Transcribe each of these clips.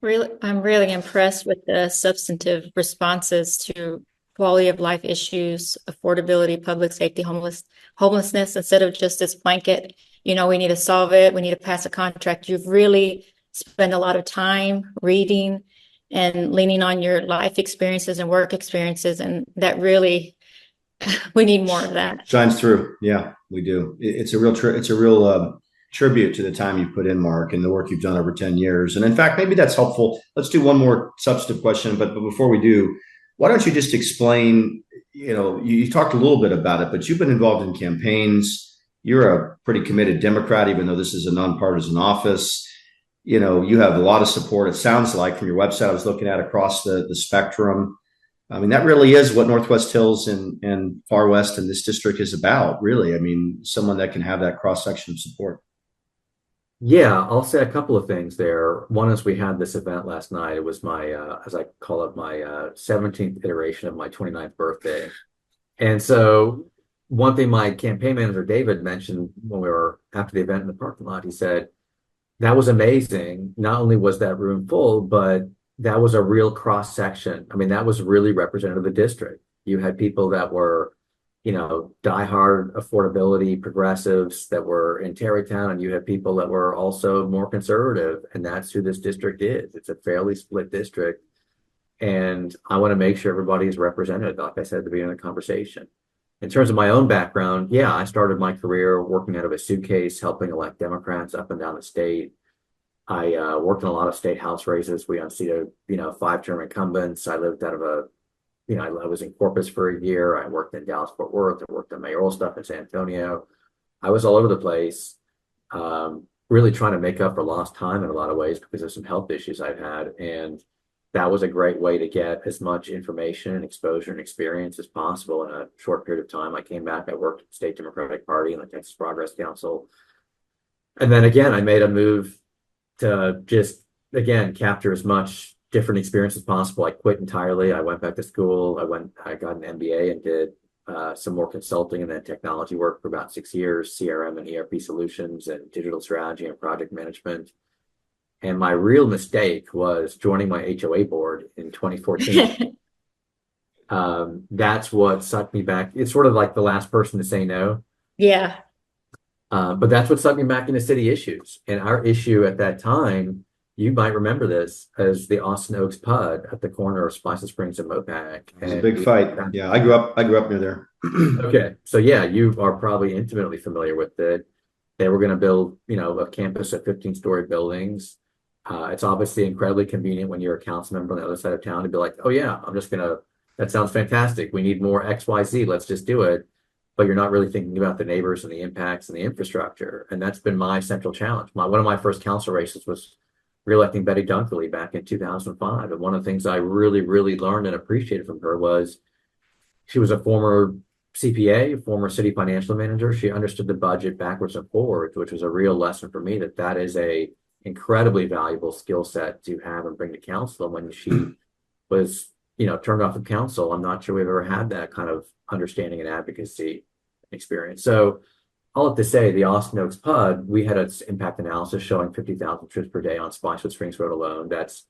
I'm really impressed with the substantive responses to quality of life issues, affordability, public safety, homelessness, instead of just this blanket, we need to solve it, we need to pass a contract. You've really spent a lot of time reading and leaning on your life experiences and work experiences, and that really, we need more of that. Shines through. Yeah, we do. It's a real tribute to the time you put in, Mark, and the work you've done over 10 years. And in fact, maybe that's helpful. Let's do one more substantive question. But before we do, why don't you just explain? You talked a little bit about it, but you've been involved in campaigns. You're a pretty committed Democrat, even though this is a nonpartisan office. You have a lot of support, it sounds like, from your website I was looking at across the spectrum. I mean, that really is what Northwest Hills and Far West and this district is about, really. I mean, someone that can have that cross section of support. Yeah, I'll say a couple of things there. One is we had this event last night. It was my, as I call it, my 17th iteration of my 29th birthday. And so one thing my campaign manager, David, mentioned when we were after the event in the parking lot, he said, that was amazing. Not only was that room full, but that was a real cross section. I mean, that was really representative of the district. You had people that were diehard affordability progressives that were in Tarrytown, and you had people that were also more conservative, and that's who this district is. It's a fairly split district, and I want to make sure everybody is represented, like I said at the beginning of the conversation. In terms of my own background, yeah, I started my career working out of a suitcase, helping elect Democrats up and down the state. I worked in a lot of state house races. We unseated, 5-term incumbents. I lived out of I was in Corpus for a year. I worked in Dallas, Fort Worth. I worked on mayoral stuff in San Antonio. I was all over the place, really trying to make up for lost time in a lot of ways because of some health issues I've had. And that was a great way to get as much information and exposure and experience as possible in a short period of time. I came back, I worked at the State Democratic Party and the Texas Progress Council. And then again, I made a move to just, again, capture as much different experience as possible. I quit entirely. I went back to school. I got an MBA and did some more consulting and then technology work for about 6 years, CRM and ERP solutions and digital strategy and project management. And my real mistake was joining my HOA board in 2014. That's what sucked me back. It's sort of like the last person to say no. Yeah. But that's what sucked me back into city issues. And our issue at that time, you might remember this as the Austin Oaks PUD at the corner of Spices Springs and Mopac. It was a big fight. Yeah, I grew up near there. Okay. So yeah, you are probably intimately familiar with it. They were going to build, a campus of 15-story buildings. It's obviously incredibly convenient when you're a council member on the other side of town to be like, oh yeah, that sounds fantastic. We need more XYZ. Let's just do it. But you're not really thinking about the neighbors and the impacts and the infrastructure. And that's been my central challenge. One of my first council races was reelecting Betty Dunkerley back in 2005. And one of the things I really, really learned and appreciated from her was she was a former CPA, former city financial manager. She understood the budget backwards and forwards, which was a real lesson for me that is a incredibly valuable skill set to have and bring to council. And when she was, turned off of council, I'm not sure we've ever had that kind of understanding and advocacy experience. So all have to say, the Austin Oaks PUD, we had an impact analysis showing 50,000 trips per day on Spicewood Springs Road alone. That's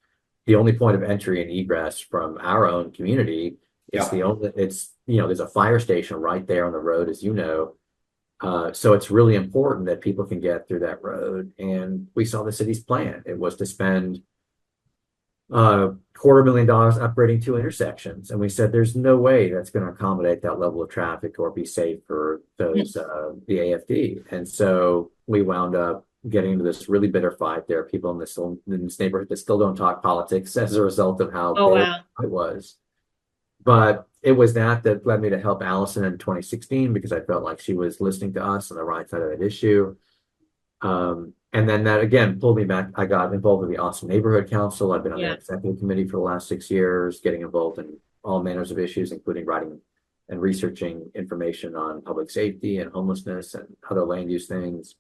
the only point of entry and egress from our own community. There's a fire station right there on the road, as you know. So it's really important that people can get through that road. And we saw the city's plan. It was to spend $250,000 upgrading 2 intersections. And we said, there's no way that's going to accommodate that level of traffic or be safe for those, the AFD. And so we wound up getting into this really bitter fight. There are people in this neighborhood that still don't talk politics as a result of how it was. But it was that led me to help Allison in 2016 because I felt like she was listening to us on the right side of that issue. And then that again pulled me back. I got involved with the Austin Neighborhood Council. I've been on the executive committee for the last 6 years, getting involved in all manners of issues, including writing and researching information on public safety and homelessness and other land use things.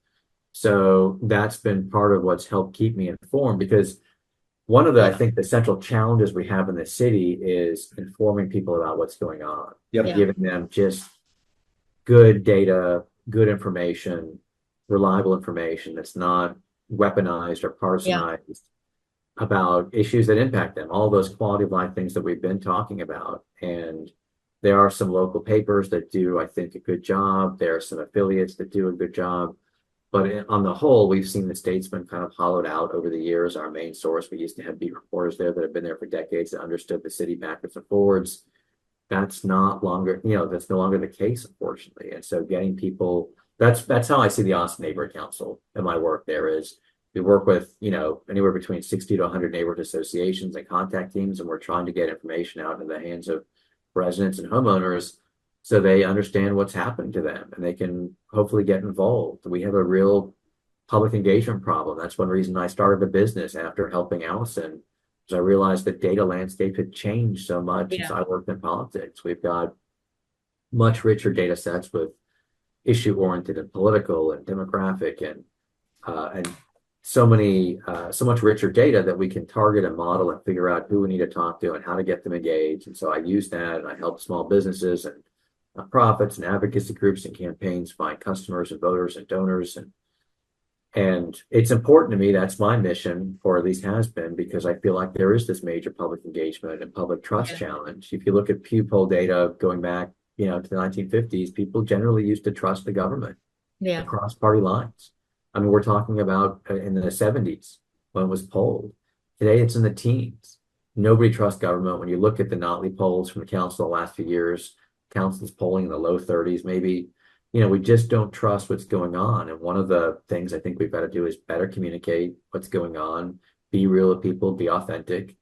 So that's been part of what's helped keep me informed, because one of I think the central challenges we have in the city is informing people about what's going on, giving them just good data, good information, reliable information that's not weaponized or partisanized. about issues that impact them, all those quality of life things that we've been talking about. And there are some local papers that do, I think, a good job. There are some affiliates that do a good job. But on the whole, we've seen the Statesman kind of hollowed out over the years. Our main source, we used to have beat reporters there that have been there for decades that understood the city backwards and forwards. That's not longer, that's no longer the case, unfortunately. And so getting people, that's how I see the Austin Neighborhood Council and my work there is we work with, anywhere between 60 to 100 neighborhood associations and contact teams, and we're trying to get information out in the hands of residents and homeowners so they understand what's happening to them and they can hopefully get involved. We have a real public engagement problem. That's one reason I started a business after helping Allison, because I realized the data landscape had changed so much since Yeah. I worked in politics. We've got much richer data sets with issue-oriented and political and demographic and so much richer data that we can target and model and figure out who we need to talk to and how to get them engaged. And so I use that and I help small businesses and nonprofits and advocacy groups and campaigns find customers and voters and donors. And it's important to me. That's my mission, or at least has been, because I feel like there is this major public engagement and public trust Yeah. challenge. If you look at Pew poll data going back, to the 1950s, people generally used to trust the government Yeah. across party lines. I mean, we're talking about in the 70s when it was polled. Today, it's in the teens. Nobody trusts government. When you look at the Notley polls from the council the last few years, council's polling in the low 30s, maybe. We just don't trust what's going on. And one of the things I think we've got to do is better communicate what's going on, be real with people, be authentic,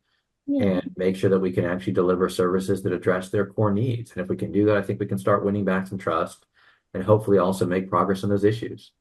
Yeah. and make sure that we can actually deliver services that address their core needs. And if we can do that, I think we can start winning back some trust and hopefully also make progress on those issues.